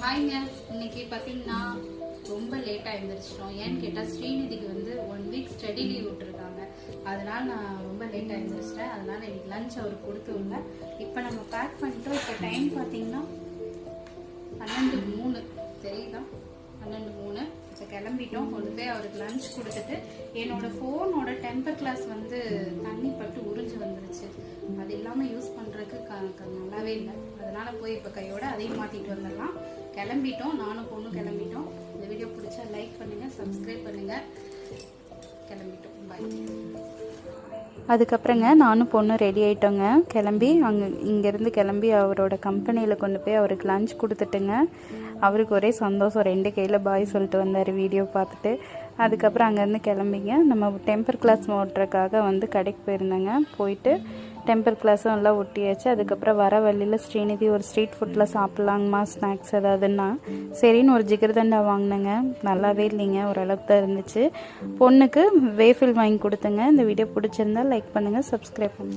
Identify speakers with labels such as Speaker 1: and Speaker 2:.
Speaker 1: ஹாய்ங்க. இன்னைக்கு பார்த்தீங்கன்னா ரொம்ப லேட்டாக எழுந்திரிச்சிட்டோம். ஏன்னு கேட்டால் ஸ்ரீநிதிக்கு வந்து 1 வீக் ஸ்டடி லீவ் விட்டுருக்காங்க. அதனால நான் ரொம்ப லேட்டாக எழுந்திரிச்சிட்டேன். அதனால இன்னைக்கு லஞ்ச் அவருக்கு கொடுத்து விடல. இப்போ நம்ம பேக் பண்ணிட்டோம். இப்போ டைம் பார்த்தீங்கன்னா 12:03 தெரியுதா? 12:03. இப்போ கிளம்பிட்டோம். கொண்டு போய் அவருக்கு லஞ்ச் கொடுத்துட்டு என்னோட ஃபோனோட டெம்பர் கிளாஸ் வந்து தண்ணி பட்டு உறிஞ்சு வந்துருச்சு. அது இல்லாமல் யூஸ் பண்ணுறதுக்கு நல்லாவே இல்லை. அதனால போய் இப்போ கையோட அதையும் மாற்றிட்டு வந்துடலாம். கிளம்பிட்டோம். நானும் பொண்ணும் கிளம்பிட்டோம். இந்த வீடியோ பிடிச்சா லைக் பண்ணுங்கள், சப்ஸ்கிரைப் பண்ணுங்கள். கிளம்பிட்டோம். பாய்.
Speaker 2: அதுக்கப்புறங்க நானும் பொண்ணு ரெடி ஆகிட்டோங்க. கிளம்பி இங்கேருந்து கிளம்பி அவரோட கம்பெனியில் கொண்டு போய் அவருக்கு லஞ்ச் கொடுத்துட்டுங்க. அவருக்கு ஒரே சந்தோஷம். 2 கையில் பாய் சொல்லிட்டு வந்தார் வீடியோ பார்த்துட்டு. அதுக்கப்புறம் அங்கேருந்து கிளம்பிங்க நம்ம டெம்பர் கிளாஸ் ஓட்டுறதுக்காக வந்து கடைக்கு போயிருந்தேங்க. போயிட்டு டெம்பர் கிளாஸும் எல்லாம் ஒட்டியாச்சு. அதுக்கப்புறம் வர வழியில் ஸ்ரீநிதி ஒரு ஸ்ட்ரீட் ஃபுட்டில் சாப்பிட்லாங்கம்மா ஸ்நாக்ஸ் ஏதாவதுன்னா சரின்னு ஒரு ஜிகர்தண்டா வாங்கினேங்க. நல்லாவே இல்லைங்க, ஓரளவுக்கு தான் இருந்துச்சு. பொண்ணுக்கு வேஃபில் வாங்கி கொடுத்தேங்க. இந்த வீடியோ பிடிச்சிருந்தா லைக் பண்ணுங்கள், சப்ஸ்கிரைப் பண்ணுங்கள்.